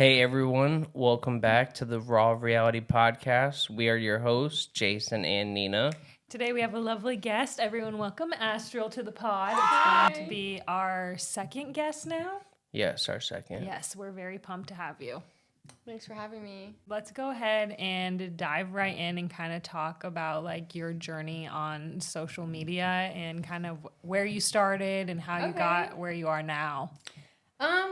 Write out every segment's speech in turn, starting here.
Hey everyone, welcome back to the Raw Reality Podcast. We are your hosts, Jason and Nina. Today we have a lovely guest. Everyone welcome Astral to the pod. Hi. It's going to be our second guest now. Yes, our second. Yes, we're very pumped to have you. Thanks for having me. Let's go ahead and dive right in and kind of talk about like your journey on social media and kind of where you started and how you got where you are now.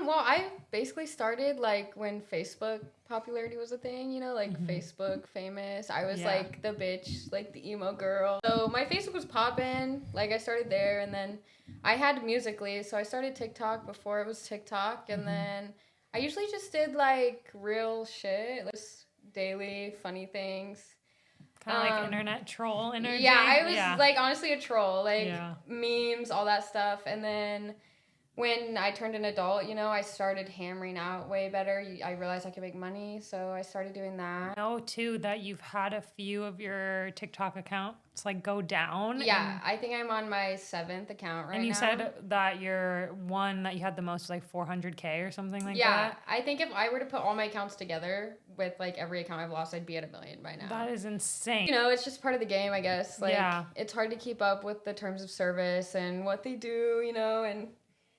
Well, I basically started like when Facebook popularity was a thing, you know, like Facebook famous. I was like the bitch, like the emo girl. So my Facebook was poppin', like I started there, and then I had Musical.ly, so I started TikTok before it was TikTok, and then I usually just did like real shit, like just daily funny things. Kind of like internet troll energy. Yeah, I was like honestly a troll, like memes, all that stuff, and then when I turned an adult, you know, I started hammering out way better. I realized I could make money, so I started doing that. I know, too, that you've had a few of your TikTok accounts, like, go down. Yeah, I think I'm on my 7th account right now. And you said that your one that you had the most was, like, 400K or something like that? Yeah, I think if I were to put all my accounts together with, like, every account I've lost, I'd be at 1 million by now. That is insane. You know, it's just part of the game, I guess. Like, it's hard to keep up with the terms of service and what they do, you know, and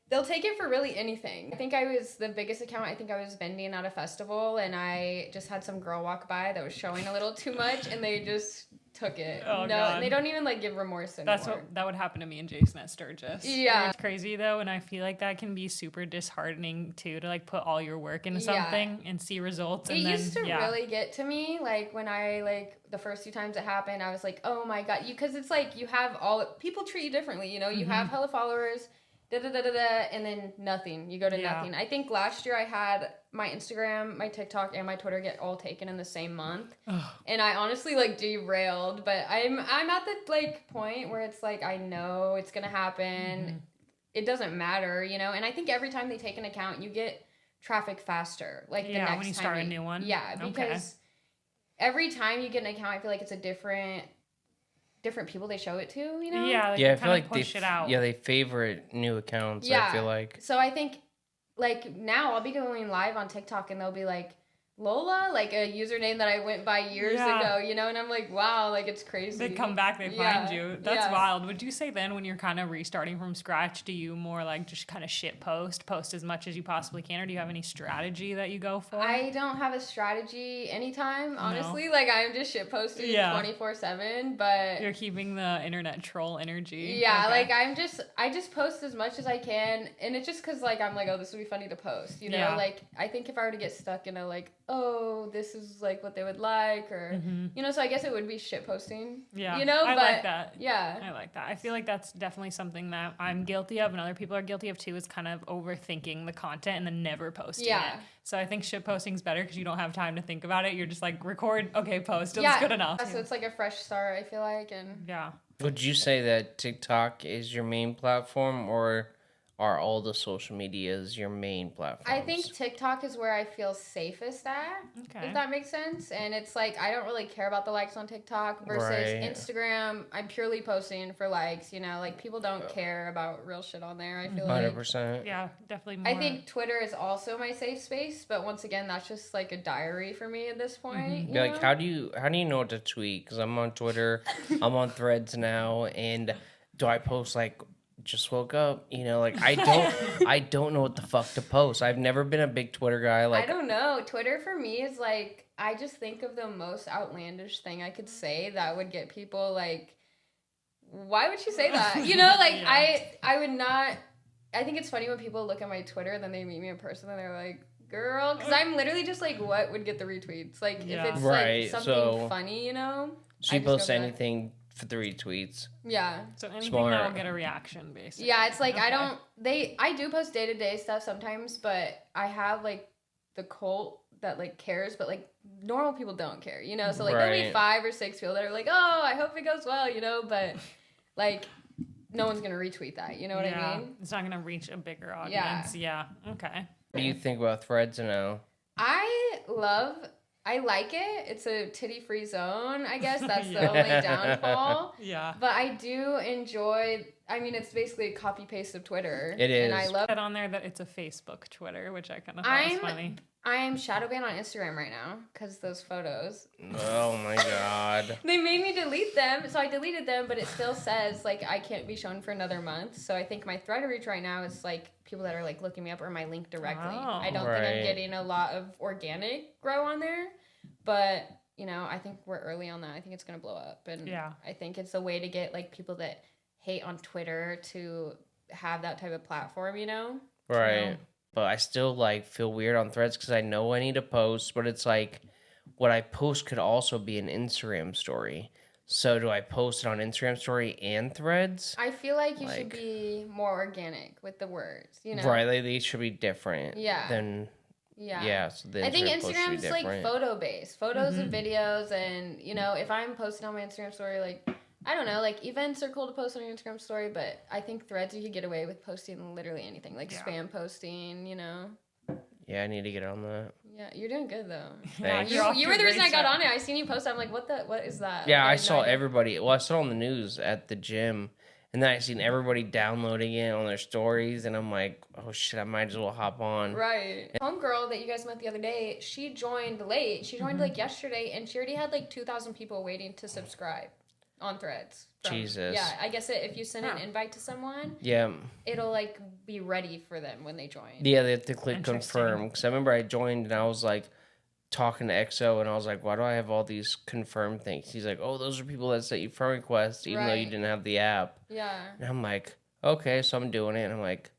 they'll take it for really anything. I think I was the biggest account. I think I was vending at a festival, and I just had some girl walk by that was showing a little too much, and they just took it. Oh, no, God. And they don't even like give remorse anymore. That would happen to me and Jason at Sturgis. Yeah, it's crazy though, and I feel like that can be super disheartening too, to like put all your work into something and see results. And it used to really get to me, like when I like the first few times it happened, I was like, oh my God, because it's like you have people treat you differently. You know, you have hella followers. And then nothing. You go to nothing. I think last year I had my Instagram, my TikTok, and my Twitter get all taken in the same month. And I honestly like derailed, but I'm at the like point where it's like I know it's gonna happen. It doesn't matter, you know. And I think every time they take an account, you get traffic faster. Like the next when you start a new one. Yeah, because every time you get an account, I feel like it's a different people they show it to, you know? Yeah, I feel like push it out. Yeah, they favorite new accounts, yeah. I feel like. So I think, like, now I'll be going live on TikTok and they'll be like, Lola, like a username that I went by years ago, you know? And I'm like, wow, like, it's crazy. They come back, they find you. That's wild. Would you say then when you're kind of restarting from scratch, do you more like just kind of shit post as much as you possibly can, or do you have any strategy that you go for? I don't have a strategy anytime, honestly. No. Like, I'm just shit posting 24/7, but you're keeping the internet troll energy. Yeah, like I just post as much as I can, and it's just because like I'm like, oh, this would be funny to post, you know? Yeah. Like I think if I were to get stuck in a like, oh, this is like what they would like, or you know, so I guess it would be shit posting. Yeah, you know, I like that. Yeah, I like that. I feel like that's definitely something that I'm guilty of, and other people are guilty of too. Is kind of overthinking the content and then never posting it. So I think shit posting is better because you don't have time to think about it. You're just like record, okay, post. It's good enough. So it's like a fresh start. I feel like, and Would you say that TikTok is your main platform, or are all the social medias your main platforms? I think TikTok is where I feel safest at, if that makes sense. And it's like, I don't really care about the likes on TikTok versus Instagram. I'm purely posting for likes, you know, like people don't care about real shit on there, I feel 100%. like. Yeah, definitely more. I think Twitter is also my safe space, but once again, that's just like a diary for me at this point. You know? Like, how do you know what to tweet? Because I'm on Twitter, I'm on Threads now, and do I post like, just woke up, you know, like I don't know what the fuck to post. I've never been a big Twitter guy. Like, I don't know. Twitter for me is like, I just think of the most outlandish thing I could say that would get people like, why would you say that? You know, like I would not. I think it's funny when people look at my Twitter, then they meet me in person and they're like, girl, because I'm literally just like, what would get the retweets? Like if it's like something funny, you know. She posts anything for the retweets. Yeah. So anything that will get a reaction, basically. Yeah, it's like I do post day-to-day stuff sometimes, but I have like the cult that like cares, but like normal people don't care, you know? So like there'll be 5 or 6 people that are like, oh, I hope it goes well, you know? But like no one's gonna retweet that, you know what I mean? It's not gonna reach a bigger audience. Yeah. Okay. What do you think about Threads now? I like it. It's a titty-free zone, I guess. That's the only downfall. Yeah. But I do enjoy I mean, it's basically a copy paste of Twitter. It is. And I love it on there that it's a Facebook Twitter, which I kind of thought was funny. I'm shadow banned on Instagram right now because those photos. Oh my god. They made me delete them, so I deleted them, but it still says like I can't be shown for another month. So I think my thread reach right now is like people that are like looking me up or my link directly. I don't think I'm getting a lot of organic grow on there, but you know, I think we're early on that. I think it's gonna blow up, and I think it's a way to get like people that hate on Twitter to have that type of platform, you know? Right. You know? But I still like feel weird on Threads because I know I need to post, but it's like what I post could also be an Instagram story. So do I post it on Instagram story and Threads? I feel like you should be more organic with the words, you know? Right, they should be different. Yeah. So I think Instagram's like photo based, photos and videos, and you know, if I'm posting on my Instagram story, like I don't know, like events are cool to post on your Instagram story, but I think Threads you could get away with posting literally anything, like spam posting, you know. Yeah, I need to get on that. Yeah, you're doing good though. Thanks. You were the reason I got on it. I seen you post. I'm like, what is that? Yeah, like, I saw everybody. Well, I saw it on the news at the gym, and then I seen everybody downloading it on their stories, and I'm like, oh shit, I might as well hop on. Right. Homegirl that you guys met the other day, she joined late. She joined like yesterday, and she already had like 2,000 people waiting to subscribe on Threads. Jesus. Yeah, I guess if you send an invite to someone, it'll like be ready for them when they join. Yeah, they have to click confirm. Because I remember I joined and I was like talking to EXO and I was like, why do I have all these confirm things? He's like, oh, those are people that sent you friend requests even though you didn't have the app. Yeah. And I'm like, okay, so I'm doing it. And I'm like,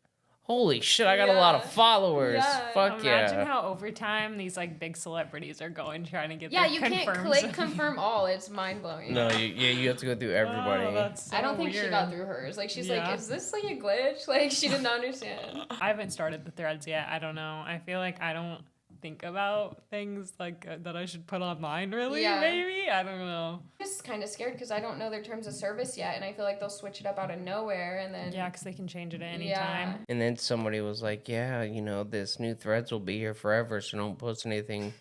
holy shit, I got a lot of followers. Yeah. Fuck yeah. Imagine how over time these like big celebrities are going trying to get Yeah, their you confirms. can't click confirm all. It's mind blowing. No, you have to go through everybody. Oh, that's so I don't think weird. she got through hers. Like she's like, is this like a glitch? Like she didn't understand. I haven't started the Threads yet. I don't know. I feel like I don't think about things like that I should put online really, maybe? I don't know. I'm just kind of scared because I don't know their terms of service yet, and I feel like they'll switch it up out of nowhere, and then... Yeah, because they can change it at any time. And then somebody was like, yeah, you know, this new Threads will be here forever, so don't post anything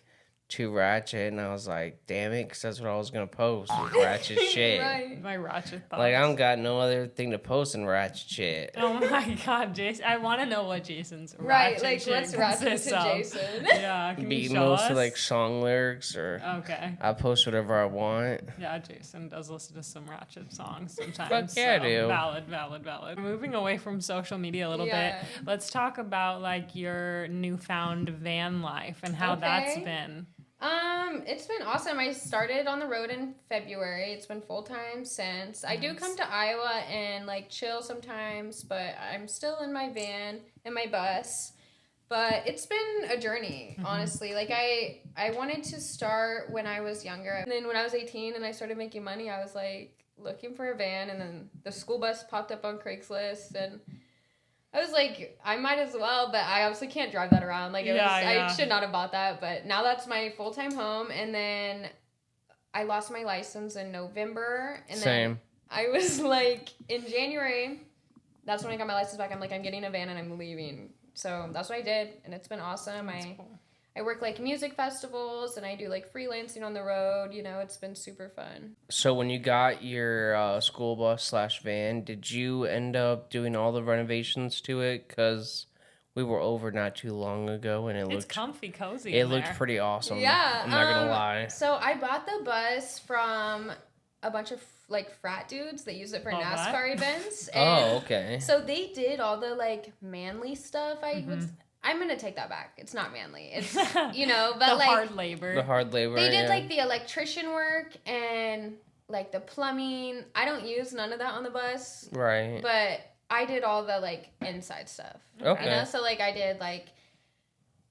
too ratchet. And I was like, damn it, because that's what I was going to post, was ratchet shit. Right. My ratchet thoughts. Like, I don't got no other thing to post than ratchet shit. Oh my god, Jason. I want to know what Jason's right, ratchet like, shit what's ratchet consists to of. Jason? Yeah, can you show us? Mostly, like, song lyrics, or okay. I post whatever I want. Yeah, Jason does listen to some ratchet songs sometimes. Fuck yeah, I do. Valid. Moving away from social media a little bit, let's talk about, like, your newfound van life and how that's been. It's been awesome. I started on the road in February. It's been full-time since. I do come to Iowa and like chill sometimes, but I'm still in my van and my bus. But it's been a journey, honestly. Like I wanted to start when I was younger. And then when I was 18 and I started making money, I was like looking for a van, and then the school bus popped up on Craigslist, and I was like, I might as well, but I obviously can't drive that around. Like, I should not have bought that, but now that's my full-time home. And then I lost my license in November. And then I was like, in January, that's when I got my license back. I'm like, I'm getting a van and I'm leaving. So that's what I did, and it's been awesome. I work like music festivals, and I do like freelancing on the road. You know, it's been super fun. So when you got your school bus / van, did you end up doing all the renovations to it? Because we were over not too long ago, and it's comfy, cozy. It looked pretty awesome. Yeah, I'm not gonna lie. So I bought the bus from a bunch of like frat dudes that use it for NASCAR events. And okay. So they did all the like manly stuff. I'm gonna take that back. It's not manly. It's you know, but the hard labor. The hard labor. They did like the electrician work and like the plumbing. I don't use none of that on the bus. Right. But I did all the like inside stuff. Okay. You know, so like I did like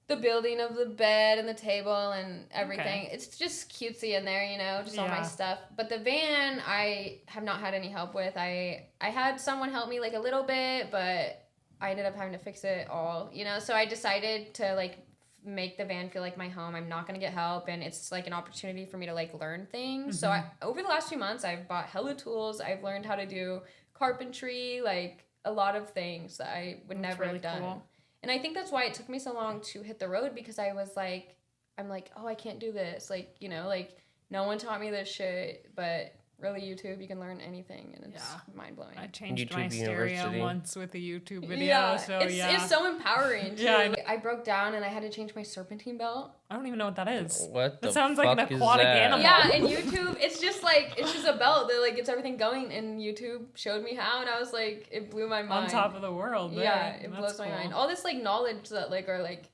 the building of the bed and the table and everything. Okay. It's just cutesy in there, you know, just all my stuff. But the van, I have not had any help with. I had someone help me like a little bit, but I ended up having to fix it all, you know. So I decided to like make the van feel like my home. I'm not going to get help, and it's like an opportunity for me to like learn things. So over the last few months, I've bought hella tools. I've learned how to do carpentry, like a lot of things that I would never have done. Cool. And I think that's why it took me so long to hit the road, because I was like, I'm like, oh, I can't do this. Like, you know, like no one taught me this shit, but really YouTube. You can learn anything, and it's mind-blowing. I changed YouTube my stereo University. once with a YouTube video. Yeah, So it's so empowering too. Yeah, I broke down and I had to change my serpentine belt. I don't even know what that is. What the That sounds like an fuck is aquatic that? animal. Yeah, and YouTube, it's just a belt that like gets everything going, and YouTube showed me how, and I was like, it blew my mind. On top of the world. There. Yeah, it That's blows my cool. mind. All this like knowledge that like are like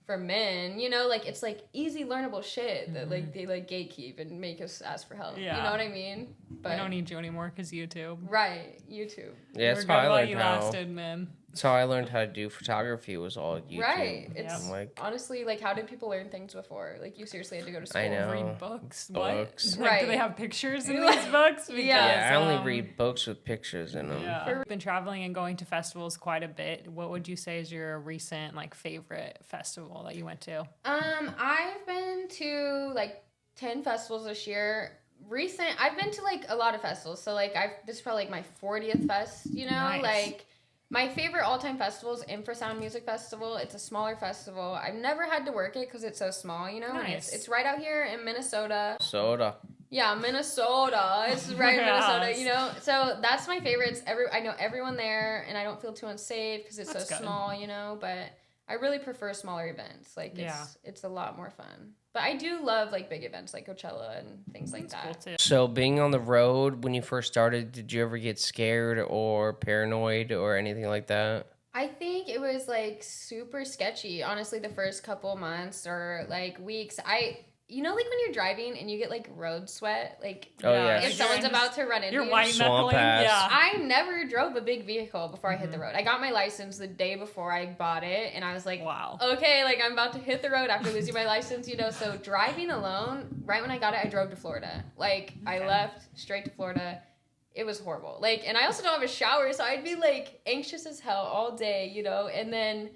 for men, you know, like it's like easy learnable shit that like they like gatekeep and make us ask for help. Yeah. You know what I mean? But I don't need you anymore because YouTube. right, YouTube. Yeah, We're that's how I good while learned you how. lasted, man. That's how I learned how to do photography. Was all YouTube. Right. It's I'm like, honestly like, how did people learn things before? Like you seriously had to go to school. I know. Read books. Books. What? Like, do they Right. have pictures in these books? Because, Yeah. I only read books with pictures in them. Yeah. I've been traveling and going to festivals quite a bit. What would you say is your recent like favorite festival that you went to? I've been to like 10 festivals this year. I've been to like a lot of festivals. So like this is probably like my 40th fest, you know? Nice. Like my favorite all-time festival is Infrasound Music Festival. It's a smaller festival. I've never had to work it because it's so small, you know? And Nice. It's right out here in Minnesota. Soda. Yeah, Minnesota. It's right in Minnesota, Yes. you know? So that's my favorite. I know everyone there, and I don't feel too unsafe because it's That's so good. small, you know? But I really prefer smaller events. Like, it's a lot more fun. But I do love, like, big events like Coachella and things like That's cool that. too. So being on the road when you first started, did you ever get scared or paranoid or anything like that? I think it was, like, super sketchy, honestly, the first couple months or, like, weeks. You know, like, when you're driving and you get, like, road sweat? Like, Oh, yeah. if someone's about to run into You're you. white Swamp knuckling. ass. Yeah. I never drove a big vehicle before I hit the road. I got my license the day before I bought it, and I was like, Wow. okay, like, I'm about to hit the road after losing my license, you know? So driving alone, right when I got it, I drove to Florida. Like, I left straight to Florida. It was horrible. Like, and I also don't have a shower, so I'd be, like, anxious as hell all day, you know? And then,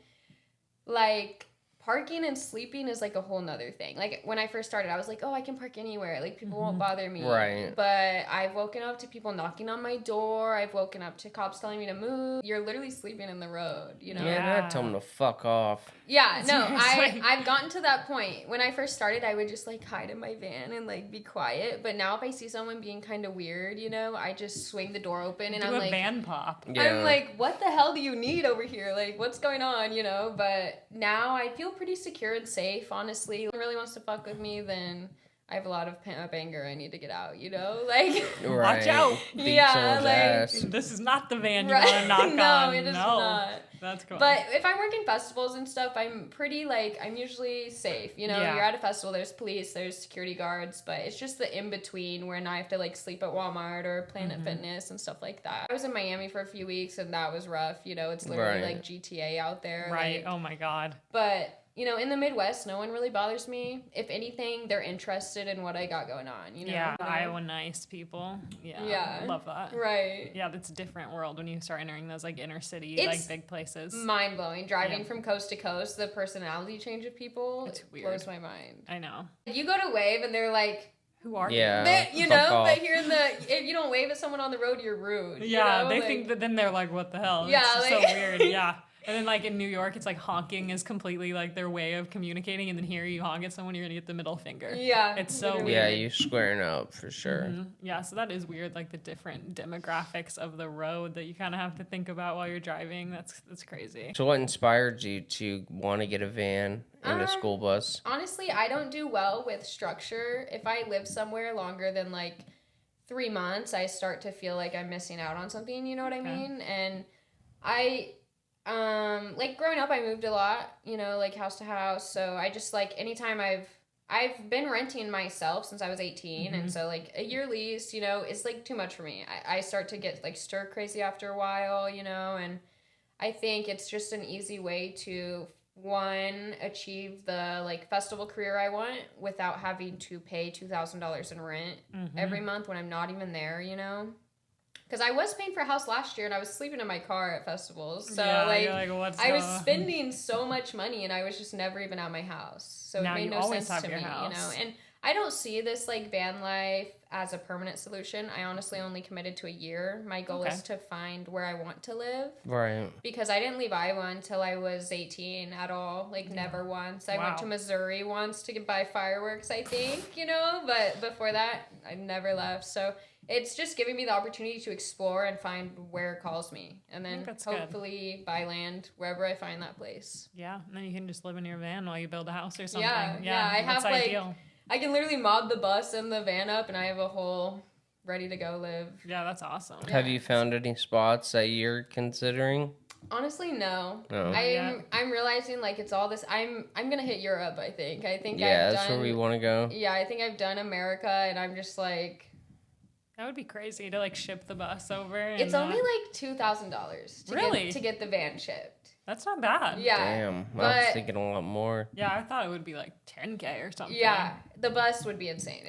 like, parking and sleeping is like a whole nother thing. Like when I first started, I was like, oh, I can park anywhere. Like people won't bother me. Right. But I've woken up to people knocking on my door. I've woken up to cops telling me to move. You're literally sleeping in the road, you know? Yeah, I tell them to fuck off. Yeah, no, Seriously. I've gotten to that point. When I first started, I would just like hide in my van and like be quiet. But now if I see someone being kind of weird, you know, I just swing the door open and Do I'm a like, van pop. Yeah. I'm like, what the hell do you need over here? Like, what's going on, you know? But now I feel pretty secure and safe, honestly. If someone really wants to fuck with me, then I have a lot of pent-up anger I need to get out, you know? Like, Right. Watch out. Beat Yeah, someone's like- ass. This is not the van you right? want to knock No, on. it is no, not. That's cool. But if I work in festivals and stuff, I'm pretty, like, I'm usually safe. You know, Yeah. you're at a festival, there's police, there's security guards, but it's just the in-between where now I have to, like, sleep at Walmart or Planet Fitness and stuff like that. I was in Miami for a few weeks, and that was rough. You know, it's literally, Right. like, GTA out there. right. Like, Oh my God. but, you know, in the Midwest, no one really bothers me. If anything, they're interested in what I got going on, you know? Yeah. Iowa nice people. Yeah. Yeah. Love that. Right. Yeah, that's a different world when you start entering those like inner city, It's like big places. Mind-blowing. Driving Yeah. from coast to coast, the personality change of people, It's it weird. blows my mind. I know. You go to wave, and they're like, Who are Yeah. you fuck know, off. but here in if you don't wave at someone on the road, you're rude. you? Yeah, you know? they Like, think that then they're like, what the hell? Yeah, It's like- so weird. Yeah. And then like in New York, it's like honking is completely like their way of communicating. And then here you honk at someone, you're gonna get the middle finger. Yeah, It's so literally. Yeah, weird. you squaring up for sure. Mhm. Yeah, so that is weird, like the different demographics of the road that you kind of have to think about while you're driving. That's crazy. So what inspired you to want to get a van and a school bus? Honestly, I don't do well with structure. If I live somewhere longer than like 3 months, I start to feel like I'm missing out on something. You know what I mean? And I. Like growing up, I moved a lot, you know, like house to house. So I just like anytime I've been renting myself since I was 18, and so like a year lease, you know, is like too much for me. I start to get like stir crazy after a while, you know, and I think it's just an easy way to achieve the like festival career I want without having to pay $2,000 in rent every month when I'm not even there, you know. Because I was paying for a house last year and I was sleeping in my car at festivals. So, yeah, like, you're like, what's I was going on? spending so much money and I was just never even at my house. So Now it made you no always sense have to your me, house. you know. And I don't see this like van life as a permanent solution. I honestly only committed to a year. My goal is to find where I want to live. Right. Because I didn't leave Iowa until I was 18 at all. Like, never once. I went to Missouri once to buy fireworks, I think, you know? But before that, I never left. So it's just giving me the opportunity to explore and find where it calls me. And then hopefully buy land wherever I find that place. Yeah, and then you can just live in your van while you build a house or something. Yeah, I have ideal. I can literally mod the bus and the van up, and I have a whole ready to go live. Yeah, that's awesome. Yeah. Have you found any spots that you're considering? Honestly, no. No. I'm realizing like it's all this. I'm gonna hit Europe. I think. Yeah, that's where we want to go. Yeah, I think I've done America, and I'm just like. That would be crazy to like ship the bus over. It's only like $2,000 to get the van shipped. That's not bad. Yeah. Damn. I was thinking a lot more. Yeah, I thought it would be like $10K or something. Yeah. The bus would be insane.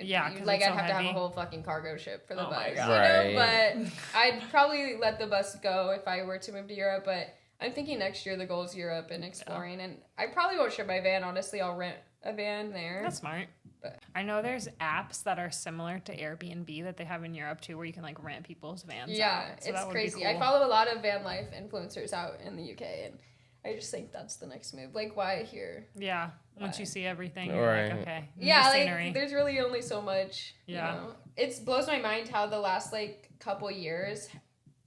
Like I'd have to have a whole fucking cargo ship for the bus. Right. You know? But I'd probably let the bus go if I were to move to Europe. But I'm thinking next year the goal is Europe and exploring. And I probably won't ship my van. Honestly, I'll rent a van there. That's smart. But I know there's apps that are similar to Airbnb that they have in Europe too, where you can like rent people's vans. Yeah, out. So it's crazy. Cool. I follow a lot of van life influencers out in the UK, and I just think that's the next move. Like, why here? Yeah, once you see everything, you're like, okay. Yeah, like there's really only so much. Yeah, you know? It blows my mind how the last like couple years,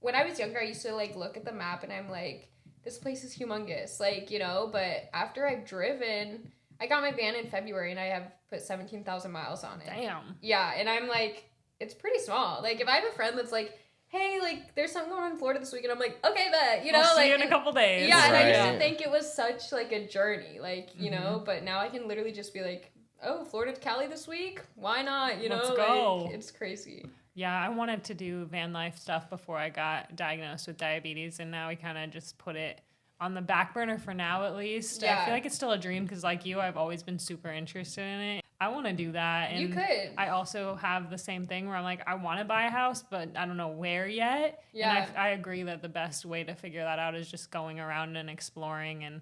when I was younger, I used to like look at the map and I'm like, this place is humongous, like, you know. But after I've driven. I got my van in February and I have put 17,000 miles on it. Damn. Yeah, and I'm like, it's pretty small. Like, if I have a friend that's like, hey, like, there's something going on in Florida this weekend, I'm like, okay, bet, you know? I'll like, see you in a couple days. Yeah, and I used to think it was such, like, a journey, like, you know? But now I can literally just be like, oh, Florida to Cali this week? Why not, you know? Let's go. Like, it's crazy. Yeah, I wanted to do van life stuff before I got diagnosed with diabetes, and now we kind of just put it on the back burner for now, at least. Yeah. I feel like it's still a dream because, like you, I've always been super interested in it. I want to do that. And you could. I also have the same thing where I'm like, I want to buy a house, but I don't know where yet. Yeah. And I agree that the best way to figure that out is just going around and exploring. And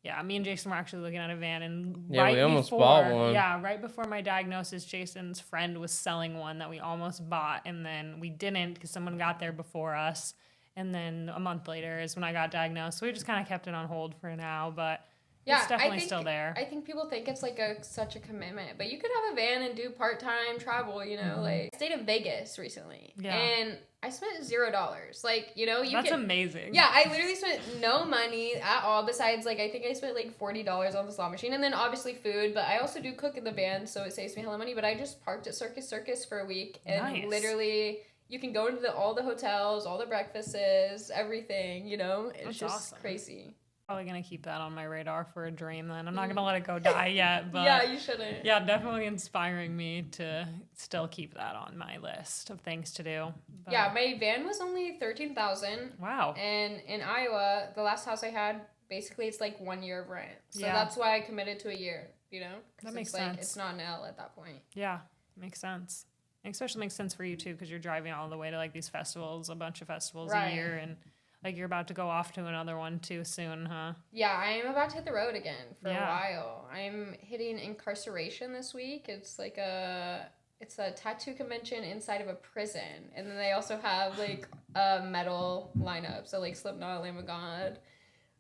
yeah, me and Jason were actually looking at a van, and we almost bought one. Yeah, right before my diagnosis, Jason's friend was selling one that we almost bought, and then we didn't because someone got there before us. And then a month later is when I got diagnosed. So we just kind of kept it on hold for now, but it's definitely still there. I think people think it's like such a commitment, but you could have a van and do part-time travel, you know, like I stayed in Vegas recently and I spent $0. Like, you know, That's amazing. Yeah, I literally spent no money at all besides like, I think I spent like $40 on the slot machine and then obviously food, but I also do cook in the van. So it saves me hella money, but I just parked at Circus for a week and literally you can go into all the hotels, all the breakfasts, everything, you know? It's just awesome. Crazy. Probably going to keep that on my radar for a dream then. I'm not going to let it go die yet, but... Yeah, you shouldn't. Yeah, definitely inspiring me to still keep that on my list of things to do. But yeah, my van was only $13,000. Wow. And in Iowa, the last house I had, basically it's like 1 year of rent. So that's why I committed to a year, you know? That makes sense. Like, it's not an L at that point. Yeah, makes sense. It especially makes sense for you too, because you're driving all the way to like these festivals, a bunch of festivals a year, and like you're about to go off to another one too soon, huh? Yeah, I am about to hit the road again for a while. I'm hitting Incarceration this week. It's like it's a tattoo convention inside of a prison, and then they also have like a metal lineup, so like Slipknot, Lamb of God,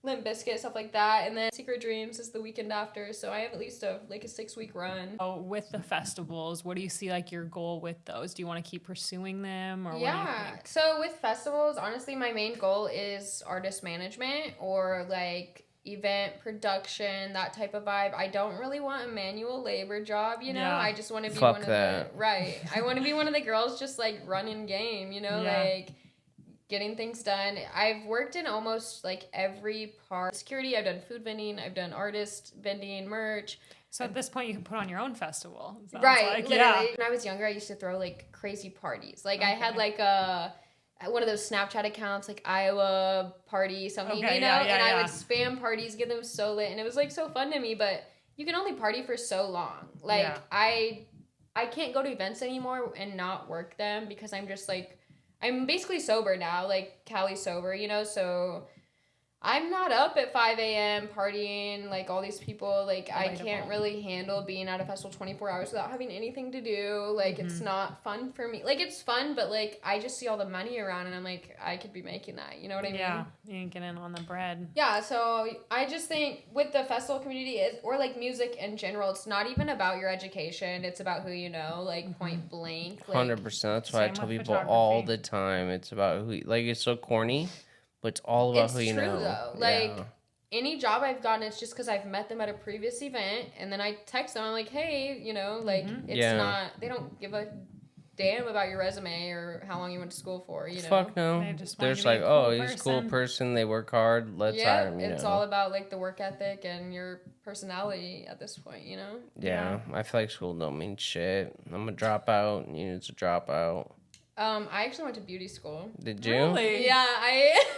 Limp Bizkit, stuff like that. And then Secret Dreams is the weekend after, so I have at least a 6-week run. Oh, with the festivals, what do you see like your goal with those? Do you want to keep pursuing them, or what do you think? So with festivals, honestly, my main goal is artist management or like event production, that type of vibe. I don't really want a manual labor job, you know? I just want to be one of the... Right. I want to be one of the girls just like running game, you know? Like... getting things done. I've worked in almost like every part. Security, I've done food vending, I've done artist vending, merch. So at this point you can put on your own festival. Right, like. Literally. When I was younger, I used to throw like crazy parties. Like I had like one of those Snapchat accounts, like Iowa party, something, you know? I would spam parties, get them so lit. And it was like so fun to me, but you can only party for so long. Like I can't go to events anymore and not work them because I'm just like, I'm basically sober now, like Cali's sober, you know, so I'm not up at 5 a.m. partying, like, all these people. Like, I can't really handle being at a festival 24 hours without having anything to do. Like, it's not fun for me. Like, it's fun, but, like, I just see all the money around, and I'm like, I could be making that. You know what I mean? Yeah, you ain't getting on the bread. Yeah, so I just think with the festival community, or, like, music in general, it's not even about your education. It's about who you know, like, point blank. Like, 100%. That's why I tell people all the time. It's about who, like, it's so corny. But it's all about who you know. It's true, though. Like, any job I've gotten, it's just because I've met them at a previous event, and then I text them, I'm like, hey, you know, like, it's not, they don't give a damn about your resume or how long you went to school for, you know? Fuck no. They're just like, oh, he's a cool person, they work hard, let's hire him, it's all about, like, the work ethic and your personality at this point, you know? Yeah, I feel like school don't mean shit. I'm a dropout, and you need to drop out. I actually went to beauty school. Did you? Really? Yeah,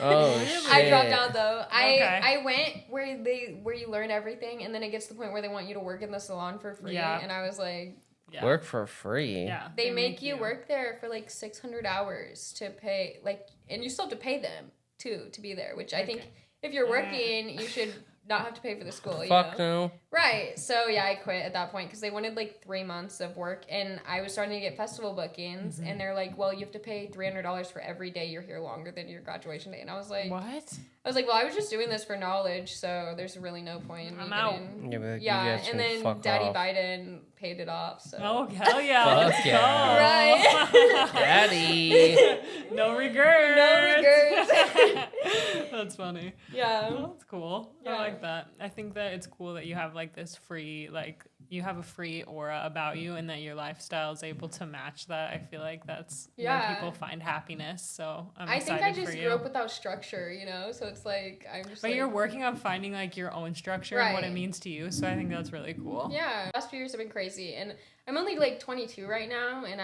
Oh shit. I dropped out though. Okay. I went where you learn everything, and then it gets to the point where they want you to work in the salon for free. Yeah. And I was like, work for free. Yeah. they make you work there for like 600 hours to pay, like, and you still have to pay them too to be there. Which I think if you're working, you should not have to pay for the school. Fuck no. Right. So yeah, I quit at that point because they wanted like 3 months of work, and I was starting to get festival bookings, and they're like, well, you have to pay $300 for every day you're here longer than your graduation day. And I was like, what? I was like, well, I was just doing this for knowledge, so there's really no point in me getting... Yeah, but like, yeah, you and then fuck Daddy off. Biden paid it off, so... Oh, hell yeah. Fuck Let's yeah. Right. Daddy. No regrets. No regrets. That's funny. Yeah. Oh, that's cool. Yeah. I like that. I think that it's cool that you have like this free, like you have a free aura about you, and that your lifestyle is able to match that. I feel like that's where people find happiness. So I'm excited I think I just for grew up without structure, you know? So it's like, I'm just But like... you're working on finding like your own structure and what it means to you. So I think that's really cool. Yeah. The last few years have been crazy. And I'm only like 22 right now, and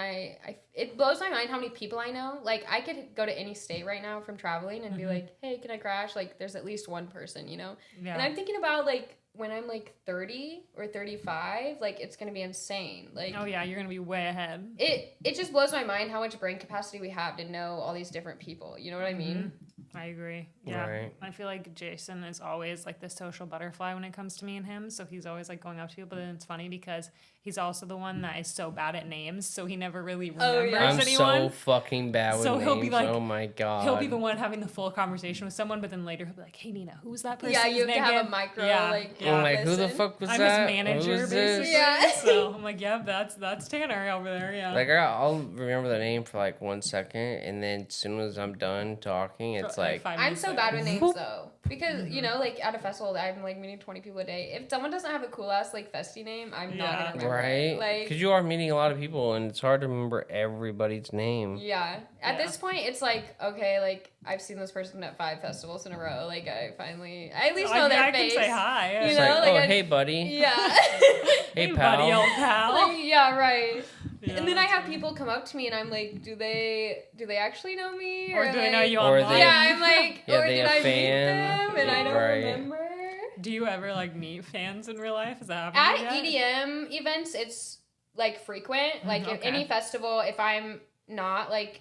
it blows my mind how many people I know. Like, I could go to any state right now from traveling and be like, hey, can I crash? Like, there's at least one person, you know? Yeah. And I'm thinking about, like, when I'm, like, 30 or 35, like, it's going to be insane. Like, oh, yeah, you're going to be way ahead. It just blows my mind how much brain capacity we have to know all these different people. You know what I mean? I agree. Yeah. Right. I feel like Jason is always like the social butterfly when it comes to me and him. So he's always like going up to people. But then it's funny because he's also the one that is so bad at names. So he never really remembers I'm anyone. so fucking bad with names. He'll be like, oh my God. He'll be the one having the full conversation with someone. But then later he'll be like, hey, Nina, who's that person? Yeah, you have to have a micro, like, I'm like, who the fuck was I'm that? his manager, Who's basically. this? Yeah. So I'm like, yeah, that's Tanner over there. Yeah. Like, I'll remember the name for like 1 second, and then as soon as I'm done talking, it's like... I'm so bad with names, though. Because, you know, like, at a festival, I'm, like, meeting 20 people a day. If someone doesn't have a cool-ass, like, festy name, I'm not gonna remember right? it. Like, because you are meeting a lot of people, and it's hard to remember everybody's name. yeah. At this point, it's like, okay, like, I've seen this person at 5 festivals in a row. Like, I at least know their face. I can say hi. It's You know, like, like, hey, buddy. Yeah. Hey, pal. buddy, old pal. Like, yeah, right. Yeah, and then I have people come up to me, and I'm like, do they actually know me? Or do they know like, you Or online? they- Yeah, I'm like, Yeah, or they did a I meet fan? them and I don't Right. remember? Do you ever like meet fans in real life? Is that At happening yet? EDM events, it's like frequent. Like at okay. any festival, if I'm not like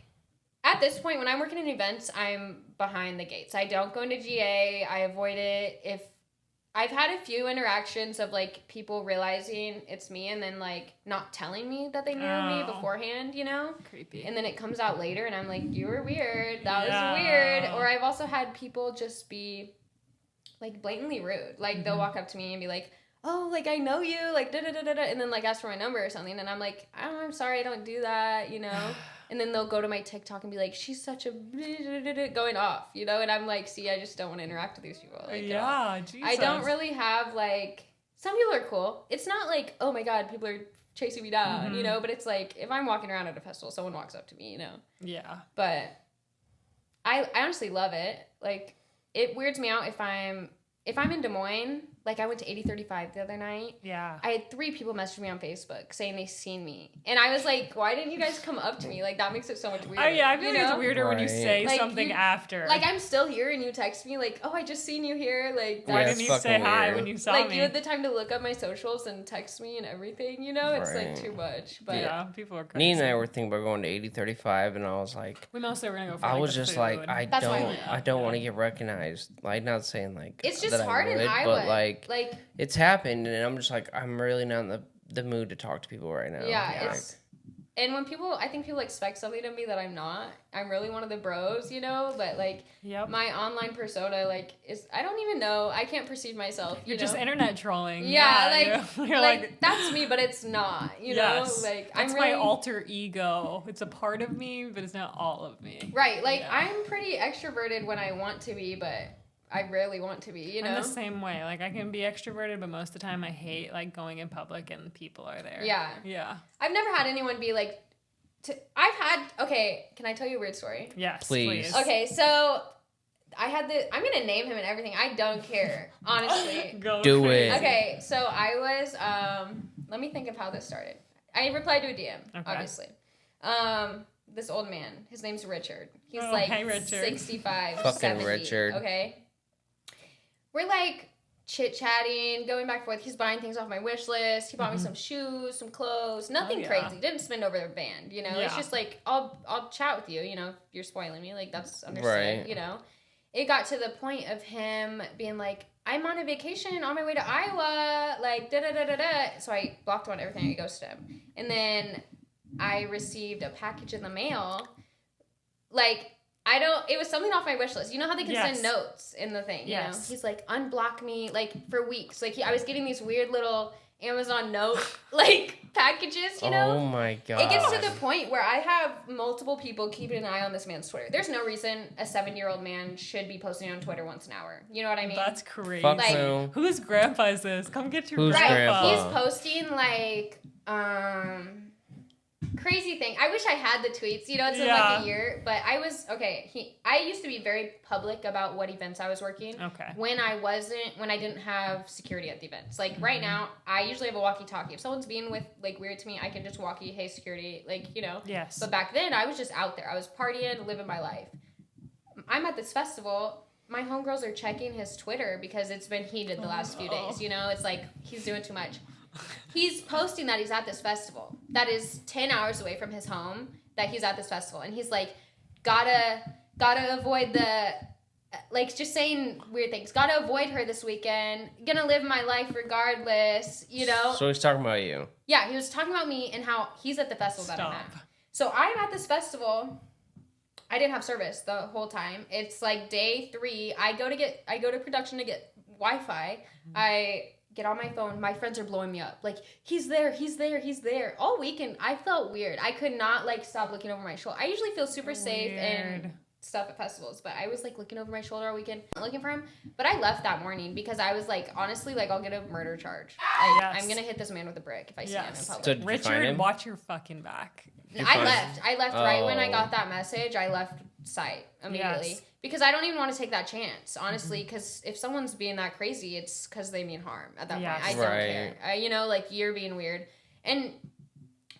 at this point when I'm working in events, I'm behind the gates. I don't go into GA. I avoid it. If I've had a few interactions of like people realizing it's me and then like not telling me that they knew me beforehand, you know? Creepy. And then it comes out later and I'm like, you were weird. That Yeah. was weird. Or I've also had people just be like blatantly rude. Like they'll walk up to me and be like, oh, like I know you, like da da da da da, and then like ask for my number or something, and I'm like, oh, I'm sorry, I don't do that, you know. And then they'll go to my TikTok and be like, she's such a going off, you know. And I'm like, see, I just don't want to interact with these people. Like, yeah, Jesus. I don't really have like. Some people are cool. It's not like, oh my god, people are chasing me down, you know. But it's like if I'm walking around at a festival, someone walks up to me, you know. Yeah. But I honestly love it. Like it weirds me out if I'm in Des Moines like I went to 8035 the other night. Yeah. I had 3 people message me on Facebook saying they seen me. And I was like, why didn't you guys come up to me? Like, that makes it so much weirder. Oh, yeah, I feel like it's weirder when you Right. say Like, something after. Like, I'm still here and you text me like, oh, I just seen you here. Like, Why Yeah, didn't it's you say fucking hi weird. when you saw like me? you had the time to look up my socials and text me and everything, you know? It's Right. like too much. But yeah, people are crazy. Nee and I were thinking about going to 8035, and I was like, We mostly were going to go for I like, was the just food. like, That's why we I went. don't want to get recognized. Like, not saying like it's just that I hard in would, Iowa. but like like it's happened, and I'm just like, I'm really not in the mood to talk to people right now. yeah, Like, it's and when I think people expect something of me that I'm not. I'm really one of the bros, you know. But like Yep. my online persona, like I don't even know. I can't perceive myself. You're you just know? internet trolling. Yeah, you're like that's me, but it's not. You yes, know, like that's I'm really my alter ego. It's a part of me, but it's not all of me. right. Like Yeah. I'm pretty extroverted when I want to be, but I rarely want to be. You know, I'm the same way. Like I can be extroverted, but most of the time I hate like going in public and people are there. Yeah. Yeah. I've never had anyone be like. I've had. Okay, can I tell you a weird story? Yes. Please. Okay, so I had I'm gonna name him and everything. I don't care, honestly. Go Do crazy. it. Okay, so I was let me think of how this started. I replied to a DM, Okay. obviously. This old man, his name's Richard. He's Oh, like hey, Richard. 65, Fucking 70, Richard. okay? We're like chit-chatting, going back and forth. He's buying things off my wish list. He bought me some shoes, some clothes, nothing Oh, yeah. crazy. Didn't spend over the band, you know? It's Yeah. just like, I'll chat with you, you know, if you're spoiling me. Like, that's understood, Right. you know? It got to the point of him being like, I'm on a vacation on my way to Iowa, like, da-da-da-da-da. So I blocked him on everything. I ghosted him. And then I received a package in the mail. Like, it was something off my wish list. You know how they can Yes. send notes in the thing, you Yes. know? He's like, unblock me, like, for weeks. Like, I was getting these weird little Amazon note, like, packages, you know? Oh my god. It gets to the point where I have multiple people keeping an eye on this man's Twitter. There's no reason a 7-year-old man should be posting on Twitter once an hour. You know what I mean? That's crazy. Fuck like- no. Whose grandpa is this? Come get your Whose grandpa. Right. grandpa? He's posting like crazy thing. I wish I had the tweets. You know, it's been Yeah. like a year, but I was okay. I used to be very public about what events I was working. Okay. When I didn't have security at the events. Like right now, I usually have a walkie-talkie. If someone's being like weird to me, I can just walkie, hey security, like, you know. Yes. But back then, I was just out there. I was partying, living my life. I'm at this festival. My homegirls are checking his Twitter because it's been heated the last few days. You know, it's like he's doing too much. He's posting that he's at this festival that is 10 hours away from his home, that he's at this festival. And he's like, gotta avoid the, like, just saying weird things. Gotta avoid her this weekend. Gonna live my life regardless, you know? So he's talking about you. Yeah, he was talking about me and how he's at the festival that I'm at. Stop. So I'm at this festival. I didn't have service the whole time. It's like day 3. I go to production to get Wi-Fi. I get on my phone. My friends are blowing me up. Like, he's there. All weekend, I felt weird. I could not, like, stop looking over my shoulder. I usually feel super safe and Weird. stuff at festivals, but I was, like, looking over my shoulder all weekend, looking for him. But I left that morning because I was like, honestly, like, I'll get a murder charge. Like, Yes. I'm gonna hit this man with a brick if I see him in Yes. public. So did you find Richard, him? watch your fucking back. you I find- left. I left right when I Oh. got that message. I left sight immediately. Yes. Because I don't even want to take that chance, honestly. Because if someone's being that crazy, it's because they mean harm at that Yes. point. I don't Right. care. You know, like, you're being weird. And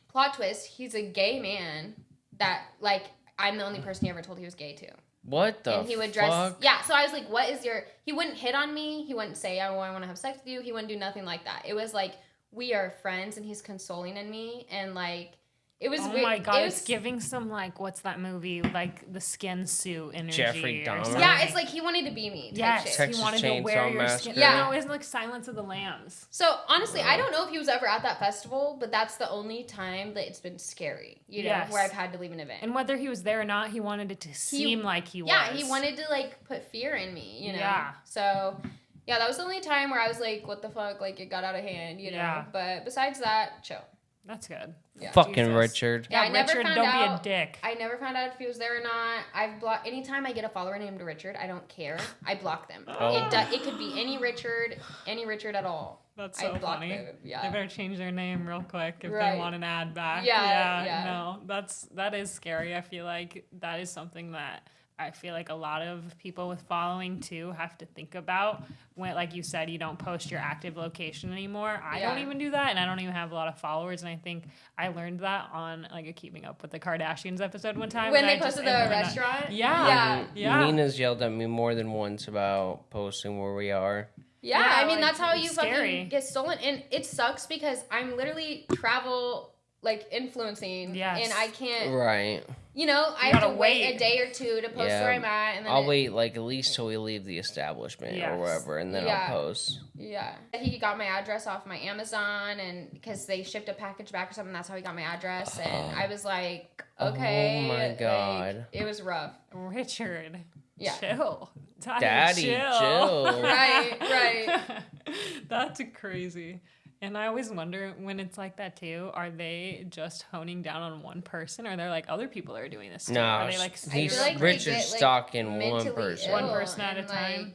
plot twist, he's a gay man that, like, I'm the only person he ever told he was gay to. What the And he would dress. fuck? Yeah, so I was like, what is your. He wouldn't hit on me. He wouldn't say, I want to have sex with you. He wouldn't do nothing like that. It was like, we are friends, and he's consoling in me. And, like, it was Oh weird. my god, It it's was, giving some, like, what's that movie? Like the skin suit energy. Jeffrey or Dahmer? something. yeah, it's like he wanted to be me type Yes, shit. Texas he wanted to Chainsaw wear your Massacre. skin. Yeah. No, it's like Silence of the Lambs. So honestly, I don't know if he was ever at that festival, but that's the only time that it's been scary, you know, Yes. where I've had to leave an event. And whether he was there or not, he wanted it to seem like he was. Yeah, he wanted to, like, put fear in me, you know? Yeah. So, yeah, that was the only time where I was like, what the fuck? Like, it got out of hand, you know? Yeah. But besides that, chill. That's good. Yeah. Fucking Jesus. Richard. Yeah, I Yeah, never Richard, found don't out. be a dick. I never found out if he was there or not. I've blocked anytime I get a follower named Richard. I don't care. I block them. Oh. It could be any Richard at all. That's I so block funny. them. Yeah. They better change their name real quick if Right. they want an ad back. Yeah, yeah. No, that is scary. I feel like that is something that I feel like a lot of people with following too have to think about when, like you said, you don't post your active location anymore. I don't even do that, and I don't even have a lot of followers. And I think I learned that on like a Keeping Up with the Kardashians episode one time when they posted the restaurant. Yeah. Nina's yelled at me more than once about posting where we are. Yeah, I mean, like, that's how you scary. fucking get stolen. And it sucks because I'm literally travel, like, influencing. Yes. And I can't, Right. you know, I have to wait a day or two to post where I'm at. And then I'll wait, like, at least till we leave the establishment or wherever, and then I'll post. Yeah. He got my address off my Amazon, and because they shipped a package back or something, that's how he got my address. And I was like, okay. Oh, my God. Like, it was rough. Richard. Yeah. Chill. Daddy, chill. Right. That's crazy. And I always wonder when it's like that too, are they just honing down on one person, or they're like other people are doing this too? No, are they like Richard's stalking one person. One person at a time.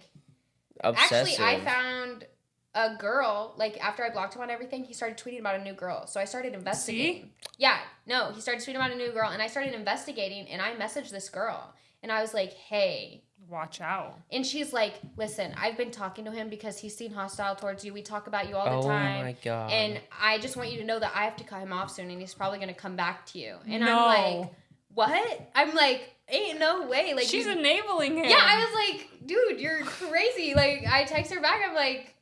Obsessive. Actually, I found a girl, like, after I blocked him on everything, he started tweeting about a new girl. So I started investigating. See? Yeah, no, he started tweeting about a new girl, and I started investigating, and I messaged this girl. And I was like, hey. Watch out. And she's like, listen, I've been talking to him because he's seen hostile towards you. We talk about you all the time. Oh, my God. And I just want you to know that I have to cut him off soon, and he's probably going to come back to you. And No. I'm like, what? I'm like, ain't no way. Like, she's enabling him. Yeah, I was like, dude, you're crazy. Like, I text her back. I'm like,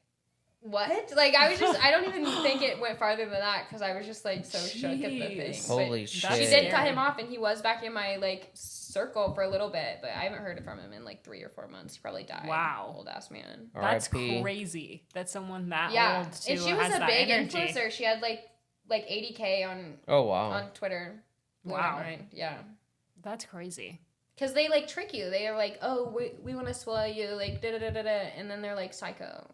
what? Like, I don't even think it went farther than that because I was just, like, so shook at the thing. Holy shit. She did cut him off, and he was back in my, like, circle for a little bit, but I haven't heard from him in, like, 3 or 4 months. He probably died. Wow. Old-ass man. That's crazy that someone that old, too, and she was has a that big energy. influencer. She had, like 80K on on Twitter. Wow. Yeah. That's crazy. Because they, like, trick you. They are like, oh, we want to swallow you, like, da-da-da-da-da, and then they're, like, psycho.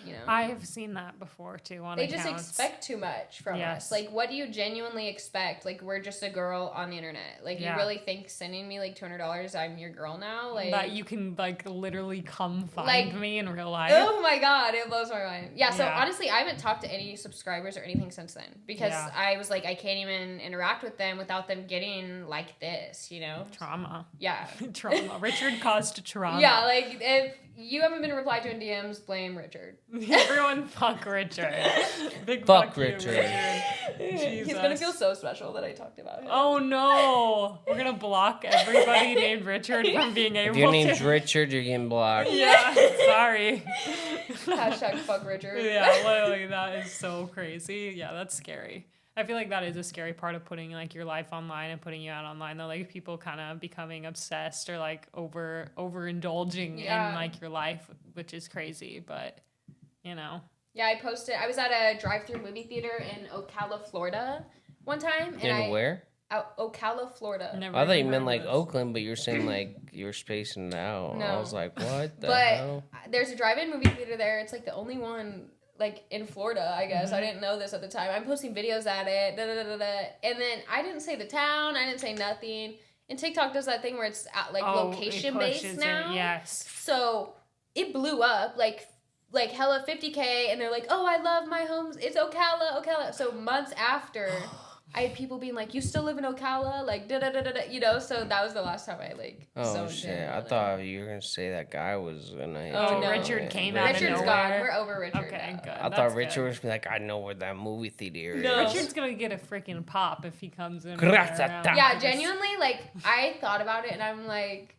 You know? I have seen that before too on They accounts. just expect too much from us. Like, what do you genuinely expect? Like, we're just a girl on the internet. Like, you really think sending me like $200, I'm your girl now? Like, that you can like literally come find me in real life. Oh my God, it blows my mind. Yeah, so honestly, I haven't talked to any subscribers or anything since then because I was like, I can't even interact with them without them getting like this, you know? Trauma. Yeah. Trauma. Richard caused trauma. Yeah, like if you haven't been replied to in DMs, blame Richard. Everyone fuck Richard. Big fuck Richard. He's gonna feel so special that I talked about him. Oh no. We're gonna block everybody named Richard from being able to. If your name's Richard, you're getting blocked. Yeah, sorry. Hashtag fuck Richard. Yeah, literally, that is so crazy. Yeah, that's scary. I feel like that is a scary part of putting like your life online and putting you out online though, like people kind of becoming obsessed or like overindulging in like your life, which is crazy, but you know. Yeah, I was at a drive-through movie theater in Ocala, Florida one time. And where? Ocala, Florida. I thought you meant like Oakland, but you're saying like you were spacing it out. No. I was like, what the hell? But there's a drive-in movie theater there. It's like the only one like in Florida, I guess. I didn't know this at the time. I'm posting videos at it, and then I didn't say the town. I didn't say nothing. And TikTok does that thing where it's like location based now. Yes. So it blew up like hella 50K, and they're like, oh, I love my homes. It's Ocala. So months after, I had people being like, you still live in Ocala? Like, you know? So that was the last time I, like, oh, shit. I thought you were going to say that guy was going to... Oh, no. Richard came out of nowhere. Richard's gone. We're over Richard. Okay, good. I thought Richard was like, I know where that movie theater is. No. Richard's going to get a freaking pop if he comes in. Yeah, genuinely, like, I thought about it, and I'm like,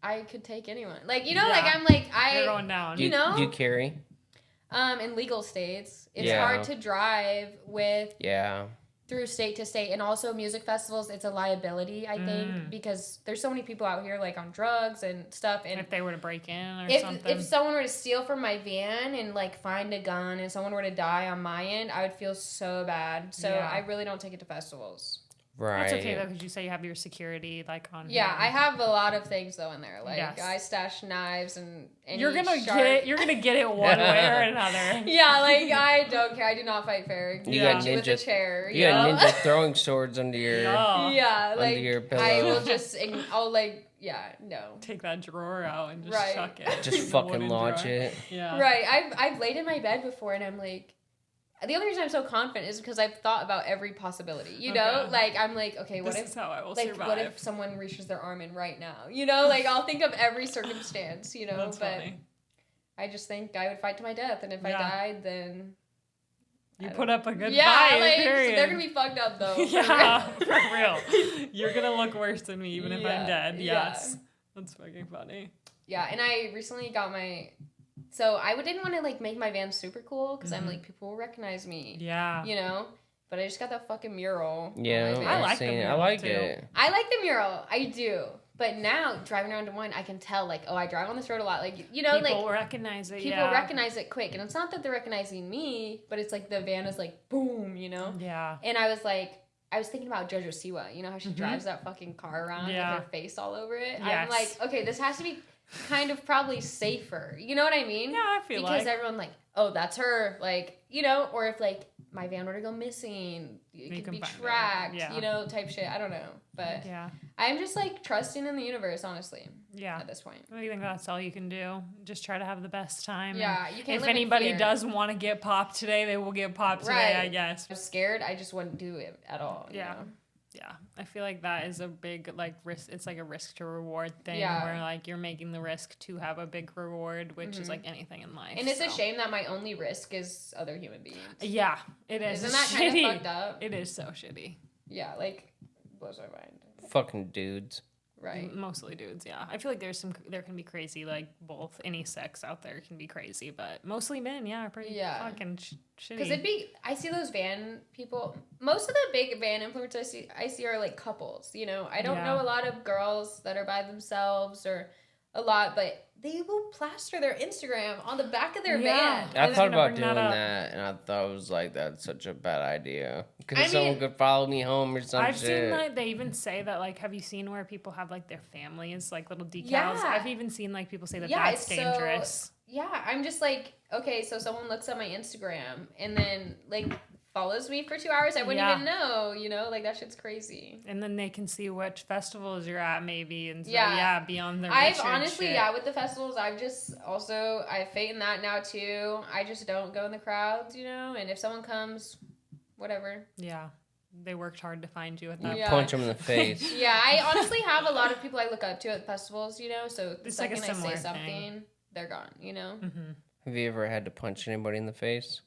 I could take anyone. Like, you know, like, I'm like, You're going down. You know? Do you carry? In legal states, it's hard to drive with... Yeah. Through state to state, and also music festivals, it's a liability, I think, because there's so many people out here like on drugs and stuff. And if they were to break in or something, if someone were to steal from my van and like find a gun, and someone were to die on my end, I would feel so bad. So I really don't take it to festivals. Right. That's okay though, because you say you have your security like on. Yeah, hand. I have a lot of things though in there. Like I stash knives and you're gonna get it one way or another. Yeah, like I don't care. I do not fight fair. You got ninja with a chair. You got ninja throwing swords under your yeah, like under your pillow. I will just I'll like no. Take that drawer out and just chuck it. Just fucking launch it. Yeah. Right. I've laid in my bed before and I'm like, the only reason I'm so confident is because I've thought about every possibility, you know? Like, I'm like, okay, what this is how I will like, survive. what if someone reaches their arm in right now? You know, like, I'll think of every circumstance, you know? That's but funny. I just think I would fight to my death, and if I died, then... You put up a good yeah, fight, like, period. so they're gonna be fucked up, though. Yeah, for real. You're gonna look worse than me, even if I'm dead. Yes. Yeah. That's fucking funny. Yeah, and I recently got my... So I didn't want to, like, make my van super cool, because I'm like, people will recognize me. Yeah. You know? But I just got that fucking mural. Yeah, I like the mural, I like too. it. I like the mural. I do. But now, driving around Des Moines, I can tell, like, oh, I drive on this road a lot. Like, you know, people like... recognize it, People recognize it quick. And it's not that they're recognizing me, but it's like the van is like, boom, you know? Yeah. And I was thinking about JoJo Siwa. You know how she drives that fucking car around with her face all over it? Yes. I'm like, okay, this has to be kind of probably safer. You know what I mean? Yeah, I feel because like. everyone like, oh, that's her. Like, you know, or if like my van were to go missing, it could be tracked, you know, type shit. I don't know. But I'm just like trusting in the universe, honestly. Yeah. At this point. I think that's all you can do. Just try to have the best time. Yeah. You can't if live in anybody fear. does want to get popped today, they will get popped today, I guess. I'm scared. I just wouldn't do it at all. Yeah. You know? Yeah, I feel like that is a big like risk. It's like a risk to reward thing Yeah. where like you're making the risk to have a big reward, which is like anything in life. And it's a shame that my only risk is other human beings. Yeah, it is. Isn't that shitty. kind of fucked up? It is so shitty. Yeah, like blows my mind. Fucking dudes. Right. Mostly dudes, yeah. I feel like there can be crazy, like both any sex out there can be crazy, but mostly men, are pretty fucking shitty. Because I see those van people. Most of the big van influencers I see are like couples. You know, I don't know a lot of girls that are by themselves or a lot, but they will plaster their Instagram on the back of their van. I thought about doing that, and I thought it was like, that's such a bad idea. Because someone could follow me home or something. I've seen like they even say that like, have you seen where people have like their families like little decals? Yeah. I've even seen like people say that that's dangerous. I'm just like, okay, so someone looks at my Instagram and then like follows me for 2 hours. I wouldn't even know, you know, like that shit's crazy. And then they can see which festivals you're at maybe and so, be on their I've honestly, with the festivals, I have faith in that now too. I just don't go in the crowds, you know, and if someone comes, whatever. Yeah. They worked hard to find you at that point. Punch them in the face. I honestly have a lot of people I look up to at festivals, you know, so the second like I say something, they're gone, you know? Mm-hmm. Have you ever had to punch anybody in the face?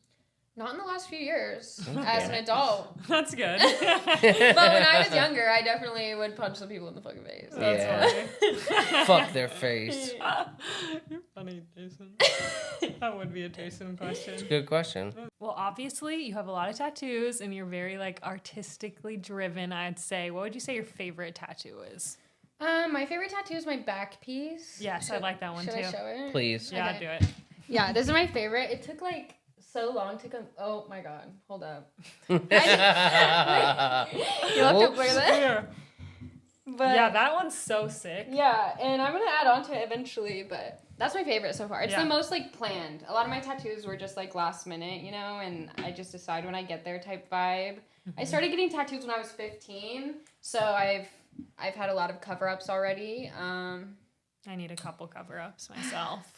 Not in the last few years, as an adult. That's good. But when I was younger, I definitely would punch some people in the fucking face. That's funny. Fuck their face. You're funny, Jason. That would be a Jason question. It's a good question. Well, obviously, you have a lot of tattoos, and you're very, like, artistically driven, I'd say. What would you say your favorite tattoo is? My favorite tattoo is my back piece. Yes, I like that one, too. Should I show it? Please. Yeah, Okay. do it. Yeah, this is my favorite. It took, like, so long to come. Oh my god, hold up. You looked up like that. But yeah, that one's so sick. Yeah, and I'm gonna add on to it eventually, but that's my favorite so far. It's the most like planned. A lot of my tattoos were just like last minute, you know, and I just decide when I get there type vibe. Mm-hmm. I started getting tattoos when I was 15, so I've had a lot of cover-ups already. I need a couple cover-ups myself.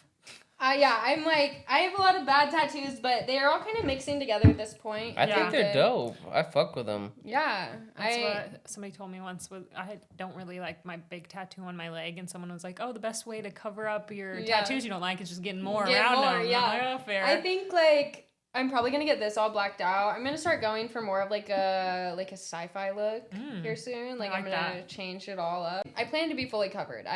I'm like, I have a lot of bad tattoos, but they're all kind of mixing together at this point. I think they're dope. I fuck with them. Yeah. That's what somebody told me once. I don't really like my big tattoo on my leg, and someone was like, oh, the best way to cover up your tattoos you don't like is just getting more around them. Yeah. I'm like, oh, fair. I think, like, I'm probably going to get this all blacked out. I'm going to start going for more of, like a sci-fi look here soon. Like I'm going to change it all up. I plan to be fully covered.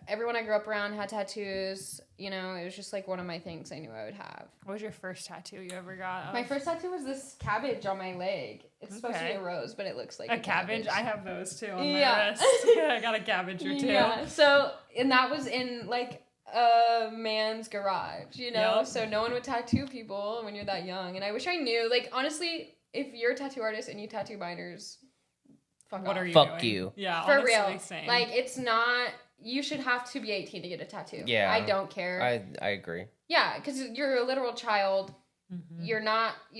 Everyone I grew up around had tattoos. You know, it was just, like, one of my things I knew I would have. What was your first tattoo you ever got? My first tattoo was this cabbage on my leg. It's supposed to be a rose, but it looks like a cabbage. I have those, too, on my wrist. I got a cabbage or two. Yeah, so, and that was in, like, a man's garage, you know? Yep. So no one would tattoo people when you're that young. And I wish I knew. Like, honestly, if you're a tattoo artist and you tattoo binders, fuck off. Are you fuck doing? you. Yeah, for honestly, real. Same. Like, it's not... You should have to be 18 to get a tattoo. Yeah. I don't care. I agree. Yeah, because you're a literal child. Mm-hmm. You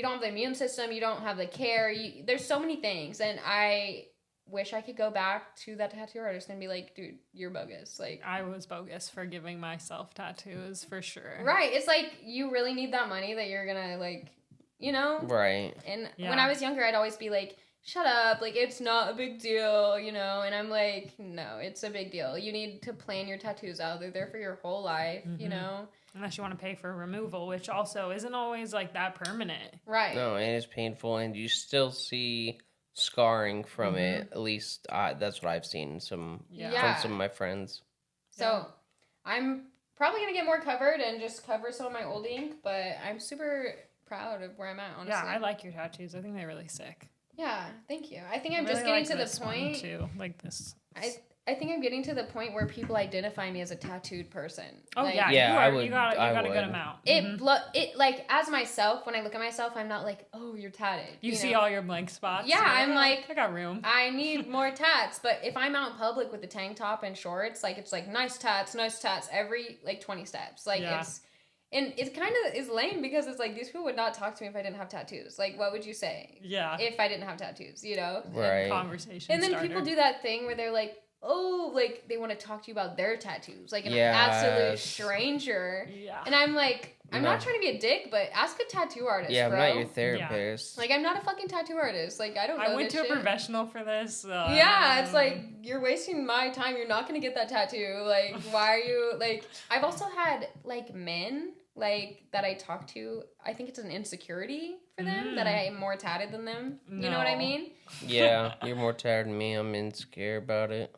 don't have the immune system. You don't have the care. There's so many things. And I wish I could go back to that tattoo artist and be like, dude, you're bogus. Like, I was bogus for giving myself tattoos, for sure. Right. It's like, you really need that money that you're gonna, like, you know? Right. And when I was younger, I'd always be like, shut up, like, it's not a big deal, you know? And I'm like, no, it's a big deal. You need to plan your tattoos out. They're there for your whole life, you know? Unless you want to pay for removal, which also isn't always, like, that permanent. Right. No, it is painful, and you still see scarring from it. At least that's what I've seen from some of my friends. So I'm probably going to get more covered and just cover some of my old ink, but I'm super proud of where I'm at, honestly. Yeah, I like your tattoos. I think they're really sick. Yeah, thank you. I think I'm really just getting like to this the point. One too. Like this. I think I'm getting to the point where people identify me as a tattooed person. Oh like, yeah, you got a good amount. It like as myself, when I look at myself, I'm not like, oh, you're tatted. You see all your blank spots. Yeah, I'm like, I got room. I need more tats. But if I'm out in public with a tank top and shorts, like it's like nice tats every like 20 steps. Like it kind of is lame because it's like these people would not talk to me if I didn't have tattoos. Like, what would you say? Yeah. If I didn't have tattoos, you know? Right. Conversation. And then people do that thing where they're like, oh, like they want to talk to you about their tattoos, like an absolute stranger. Yeah. And I'm like, I'm not trying to be a dick, but ask a tattoo artist. Yeah, bro. I'm not your therapist. Yeah. Like, I'm not a fucking tattoo artist. Like, I don't know. I went to a professional for this. Yeah, it's like you're wasting my time. You're not gonna get that tattoo. Like, why are you like? I've also had like men like that I talk to. I think it's an insecurity for them that I am more tatted than them. No. You know what I mean? Yeah, you're more tatted than me. I'm insecure about it.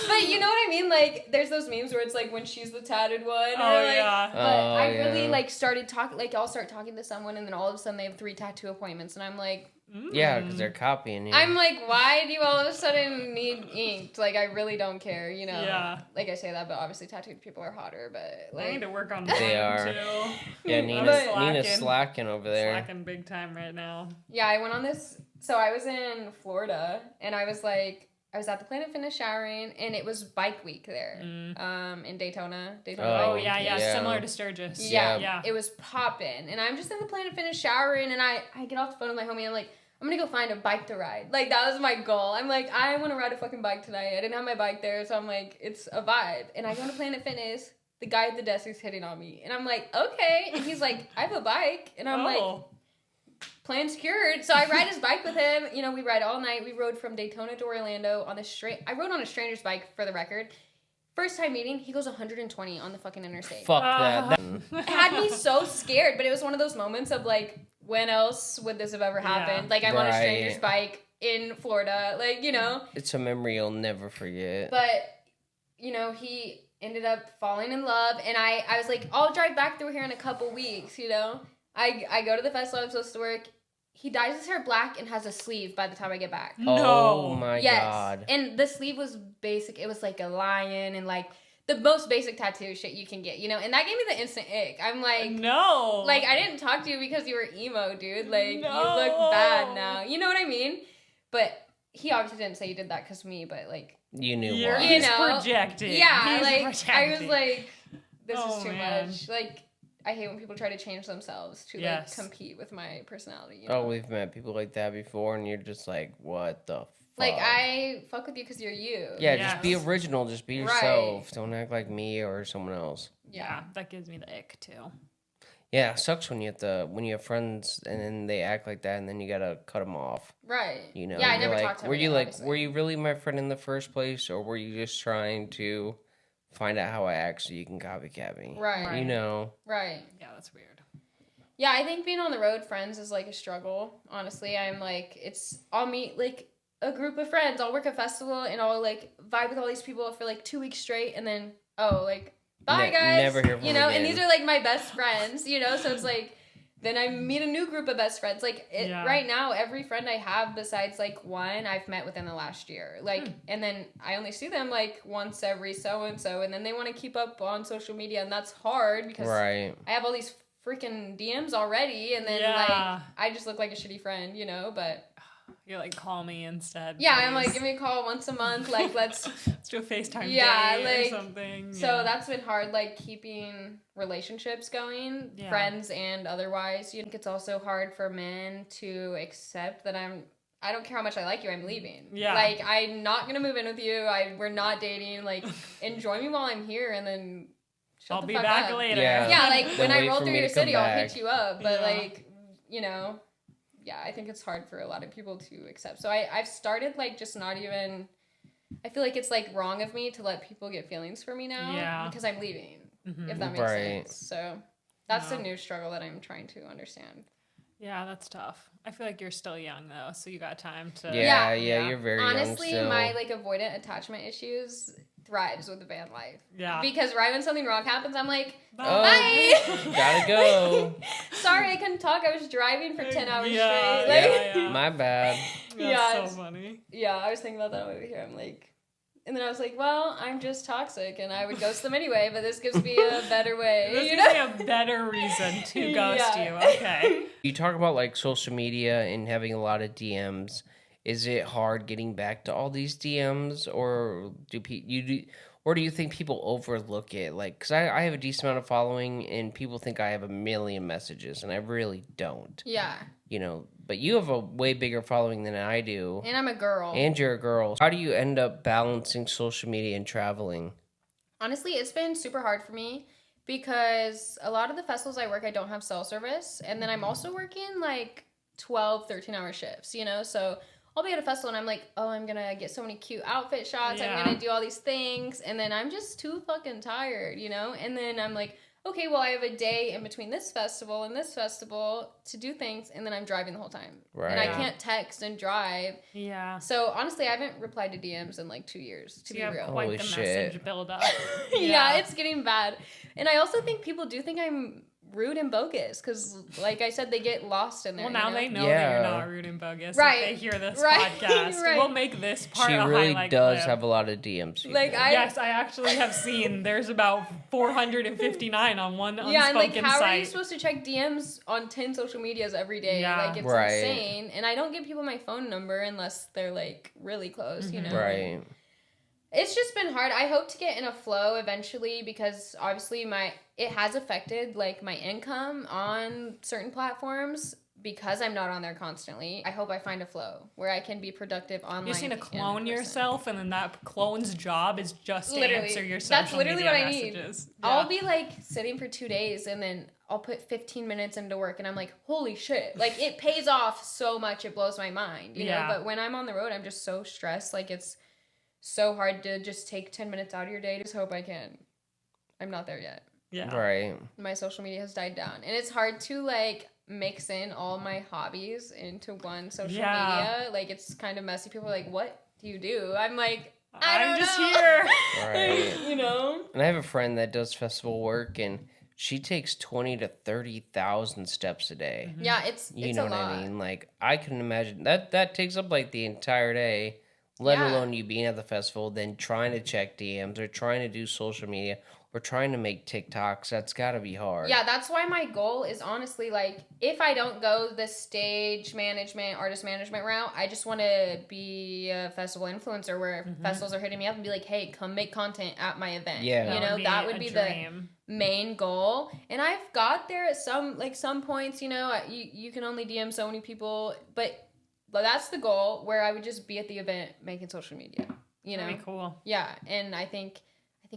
But you know what I mean? Like, there's those memes where it's like when she's the tatted one. Oh, or like, yeah. But I really like started talking. Like, I'll start talking to someone, and then all of a sudden they have 3 tattoo appointments, and I'm like, yeah, because they're copying you. I'm like, why do you all of a sudden need inked? Like, I really don't care, you know? Yeah. Like, I say that, but obviously tattooed people are hotter, but like... I need to work on they are. Too. Yeah, Nina's slacking over there. Slacking big time right now. Yeah, I went on this... So I was in Florida, and I was like... I was at the Planet Fitness showering, and it was bike week there, in Daytona. Oh, yeah. Similar to Sturgis. Yeah. It was popping, and I'm just in the Planet Fitness showering, and I get off the phone with my homie, and I'm like, I'm gonna go find a bike to ride. Like, that was my goal. I'm like, I want to ride a fucking bike tonight. I didn't have my bike there, so I'm like, it's a vibe. And I go to Planet Fitness, the guy at the desk is hitting on me, and I'm like, okay. And he's like, I have a bike, and I'm like, plan secured. So I ride his bike with him. You know, we ride all night. We rode from Daytona to Orlando on I rode on a stranger's bike, for the record. First time meeting, he goes 120 on the fucking interstate. Fuck that. It had me so scared, but it was one of those moments of like, when else would this have ever happened? Like, I'm on a stranger's bike in Florida. Like, you know. It's a memory you'll never forget. But, you know, he ended up falling in love, and I was like, I'll drive back through here in a couple weeks, you know. I go to the festival I'm supposed to work. He dyes his hair black and has a sleeve by the time I get back. No. Oh my God. And the sleeve was basic. It was like a lion and like the most basic tattoo shit you can get, you know? And that gave me the instant ick. I'm like, no. Like, I didn't talk to you because you were emo, dude. Like, you look bad now. You know what I mean? But he obviously didn't say he did that because of me, but like, you knew why. You He's know? projecting. Yeah, He's like, projecting. I was like, this is too man. much. Like, I hate when people try to change themselves to like compete with my personality. You know? Oh, we've met people like that before, and you're just like, what the fuck? Like, I fuck with you because you're you. Yeah, just be original. Just be yourself. Right. Don't act like me or someone else. Yeah, that gives me the ick too. Yeah, it sucks when you have friends and then they act like that, and then you gotta cut them off. Right. You know. Yeah, I never like, talked to him. Were you again, like, obviously. were you really my friend in the first place, or were you just trying to find out how I act so you can copycat me? Right. You know. Right. Yeah, that's weird. Yeah, I think being on the road friends is like a struggle. Honestly, I'm like, I'll meet like a group of friends. I'll work a festival and I'll like vibe with all these people for like 2 weeks straight, and then like bye guys. Never hear from you know. again. And these are like my best friends, you know. So it's like then I meet a new group of best friends. Like right now, every friend I have besides like one, I've met within the last year. Like, and then I only see them like once every so and so, and then they want to keep up on social media, and that's hard because I have all these freaking DMs already, and then like I just look like a shitty friend, you know. But you're like, call me instead. Yeah, please. I'm like, give me a call once a month. Like, let's do a FaceTime day like, or something. So that's been hard, like keeping relationships going, friends and otherwise. You think it's also hard for men to accept that I don't care how much I like you, I'm leaving. Yeah. Like, I'm not gonna move in with you. We're not dating. Like, enjoy me while I'm here, and then I'll be back later. Yeah, like when I roll through your city, I'll back. hit you up. But like, you know, yeah, I think it's hard for a lot of people to accept. So I've started like just not even. I feel like it's like wrong of me to let people get feelings for me now because I'm leaving. If that makes sense. So that's a new struggle that I'm trying to understand. Yeah, that's tough. I feel like you're still young though, so you got time to. Yeah, you're very young Honestly, still. my like avoidant attachment issues thrives with the van life. Yeah. Because right when something wrong happens, I'm like, bye. Gotta go. Sorry, I couldn't talk. I was driving for 10 hours straight. Yeah. My bad. That's so funny. Yeah, I was thinking about that over here. I'm like, and then I was like, well, I'm just toxic, and I would ghost them anyway, but this gives me a better way. This gives me a better reason to ghost you. Okay. You talk about like social media and having a lot of DMs. Is it hard getting back to all these DMs, or do you think people overlook it? Like, because I have a decent amount of following, and people think I have a million messages, and I really don't. Yeah. You know, but you have a way bigger following than I do. And I'm a girl. And you're a girl. How do you end up balancing social media and traveling? Honestly, it's been super hard for me because a lot of the festivals I work, I don't have cell service. And then I'm also working like 12, 13-hour shifts, you know? So I'll be at a festival and I'm like, oh, I'm going to get so many cute outfit shots. I'm going to do all these things. And then I'm just too fucking tired, you know? And then I'm like, okay, well, I have a day in between this festival and this festival to do things, and then I'm driving the whole time. Right. And I can't text and drive. Yeah. So, honestly, I haven't replied to DMs in like 2 years, to be real. Quite Holy the shit. message build up. Yeah, it's getting bad. And I also think people do think I'm rude and bogus because, like I said, they get lost in there. Well, now they know that you're not rude and bogus. Right. If they hear this Right. podcast. Right. We'll make this part She a really highlight does clip. have a lot of DMs. Like, Yes, I actually have seen there's about 459 on one unspoken yeah, and like, how site. are you supposed to check DMs on 10 social medias every day? Yeah. Like, it's Right. insane. And I don't give people my phone number unless they're like really close, you know? Right. It's just been hard. I hope to get in a flow eventually because obviously it has affected like my income on certain platforms because I'm not on there constantly. I hope I find a flow where I can be productive online. You just need to and in clone person. yourself, and then that clone's job is just to Literally. answer your social That's literally media what I need. messages. I'll be like sitting for 2 days and then I'll put 15 minutes into work and I'm like, holy shit. Like it pays off so much. It blows my mind, you know? But when I'm on the road, I'm just so stressed. Like it's so hard to just take 10 minutes out of your day. Just hope I can. I'm not there yet. Yeah. Right. My social media has died down. And it's hard to like mix in all my hobbies into one social media. Like it's kind of messy. People are like, what do you do? I'm like, I'm just here. Right. You know? And I have a friend that does festival work, and she takes 20 to 30,000 steps a day. Yeah, it's You it's know a what lot. I mean? Like I can imagine that takes up like the entire day, let alone you being at the festival, then trying to check DMs or trying to do social media or trying to make TikToks. That's got to be hard. Yeah, that's why my goal is honestly like if I don't go the stage management, artist management route, I just want to be a festival influencer where festivals are hitting me up and be like, "Hey, come make content at my event." Yeah. You know, that would be the dream. main goal. And I've got there at some points, you know, you can only DM so many people, but that's the goal where I would just be at the event making social media, you know. That'd be cool. Yeah, and I think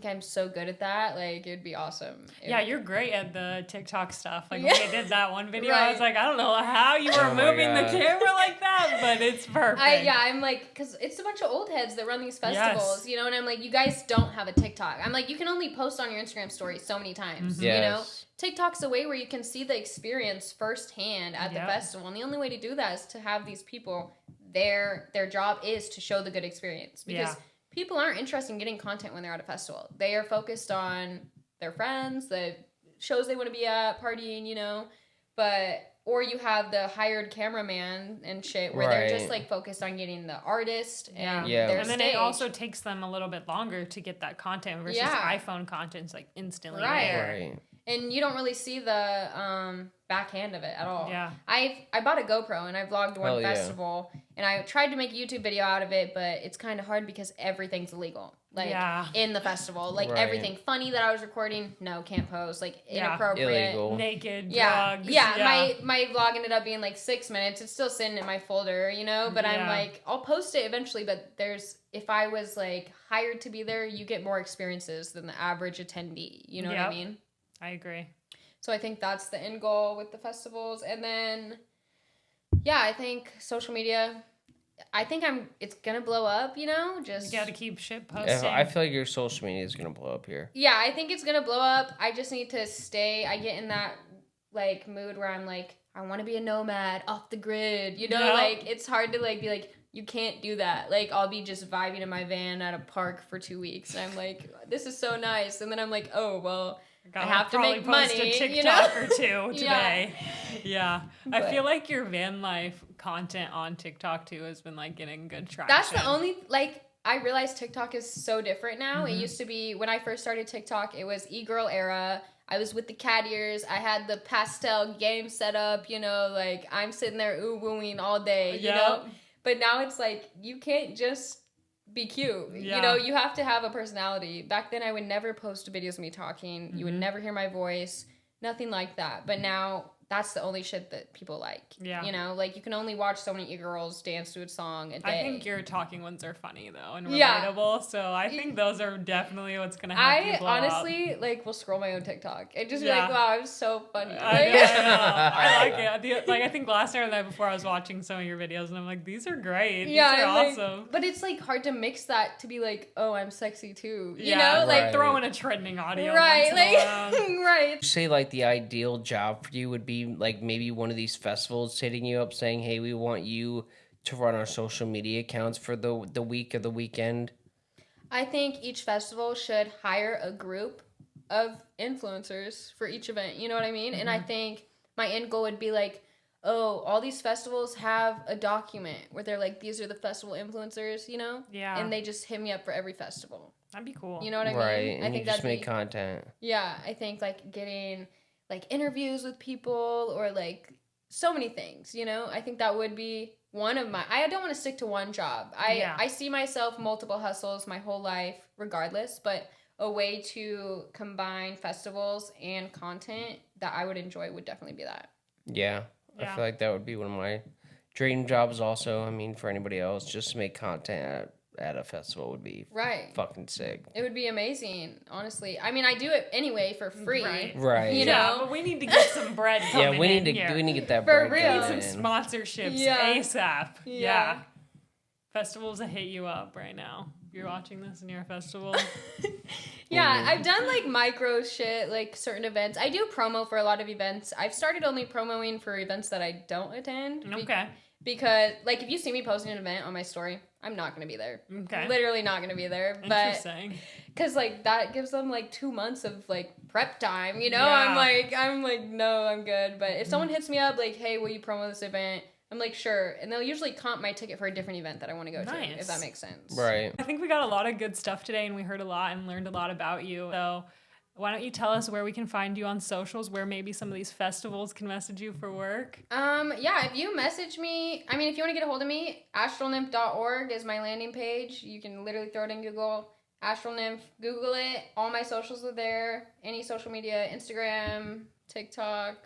I'm so good at that. Like, it'd be awesome. Yeah, you're great at the TikTok stuff. Like, Yeah. when we did that one video, Right. I was like, I don't know how you were Oh my moving the God. camera like that, but it's perfect. I'm like, because it's a bunch of old heads that run these festivals, you know, and I'm like, you guys don't have a TikTok. I'm like, you can only post on your Instagram story so many times, you know? TikTok's a way where you can see the experience firsthand at the festival, and the only way to do that is to have these people, their job is to show the good experience, because people aren't interested in getting content when they're at a festival. They are focused on their friends, the shows they want to be at, partying, you know, or you have the hired cameraman and shit where they're just like focused on getting the artist and their and then stage. it also takes them a little bit longer to get that content versus iPhone content's like instantly there. Right. And you don't really see the backhand of it at all. Yeah. I bought a GoPro and I vlogged one Hell yeah. festival and I tried to make a YouTube video out of it, but it's kind of hard because everything's illegal. like in the festival. Like everything funny that I was recording, no, can't post. Like inappropriate, illegal, naked, drugs. My vlog ended up being like 6 minutes. It's still sitting in my folder, you know. But I'm like, I'll post it eventually. But if I was like hired to be there, you get more experiences than the average attendee. You know what I mean? I agree. So I think that's the end goal with the festivals, and then I think social media. I think it's gonna blow up, you know. Just you got to keep shit posting. I feel like your social media is gonna blow up here. Yeah, I think it's gonna blow up. I just need to stay. I get in that like mood where I'm like, I want to be a nomad, off the grid. You know, like it's hard to like be like, you can't do that. Like I'll be just vibing in my van at a park for 2 weeks, and I'm like, this is so nice. And then I'm like, oh well. I have to make money, a TikTok you know? or two today. I feel like your van life content on TikTok too has been like getting good traction. That's the only like I realized TikTok is so different now. It used to be when I first started TikTok, it was e-girl era. I was with the cat ears. I had the pastel game set up, you know, like I'm sitting there ooh-wooing all day, you know? But now it's like you can't just be cute. You know, you have to have a personality. Back then I would never post videos of me talking. You would never hear my voice. Nothing like that. But now that's the only shit that people like. Yeah. You know, like you can only watch so many girls dance to a song a day. I think your talking ones are funny though and relatable. So I think those are definitely what's gonna help you blow honestly up. Like will scroll my own TikTok and just be like, wow, I'm so funny. I know. I like it. Like I think last night or the night before I was watching some of your videos and I'm like, these are great. These are awesome. But it's like hard to mix that to be like, oh, I'm sexy too. You know, like throw in a trending audio. Right. Like right. You say like the ideal job for you would be like maybe one of these festivals hitting you up saying, hey, we want you to run our social media accounts for the week or the weekend? I think each festival should hire a group of influencers for each event. You know what I mean? And I think my end goal would be like, oh, all these festivals have a document where they're like, these are the festival influencers, you know? Yeah. And they just hit me up for every festival. That'd be cool. You know what I mean? Right. And I think you just make content. Yeah. I think like getting like interviews with people or like so many things, you know? I think that would be one of my... I don't want to stick to one job. I see myself multiple hustles my whole life regardless, but a way to combine festivals and content that I would enjoy would definitely be that. Yeah. I feel like that would be one of my dream jobs also. I mean, for anybody else, just to make content at a festival would be fucking sick. It would be amazing, honestly. I mean, I do it anyway for free. Right. You know? know? But we need to get some bread coming we need to get that bread. For real. We need some sponsorships ASAP. Yeah. Festivals that hit you up right now. If you're watching this and you're a festival. I've done like micro shit, like certain events. I do promo for a lot of events. I've started only promoing for events that I don't attend. Okay. Because, like, if you see me posting an event on my story, I'm not going to be there. Okay. Literally not going to be there. Interesting. Because, like, that gives them, like, 2 months of, like, prep time, you know? I'm like, no, I'm good. But if someone hits me up, like, hey, will you promo this event? I'm like, sure. And they'll usually comp my ticket for a different event that I want to go to, if that makes sense. Right. I think we got a lot of good stuff today, and we heard a lot and learned a lot about you. So why don't you tell us where we can find you on socials, where maybe some of these festivals can message you for work? If you message me, I mean, if you want to get a hold of me, astralnymph.org is my landing page. You can literally throw it in Google, Astral Nymph, Google it. All my socials are there. Any social media, Instagram, TikTok,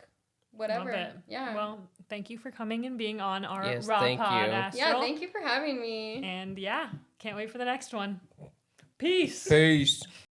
whatever. Love it. Yeah. Well, thank you for coming and being on our Yes, Raw thank Pod, you. Astral. Yeah, thank you for having me. And can't wait for the next one. Peace. Peace.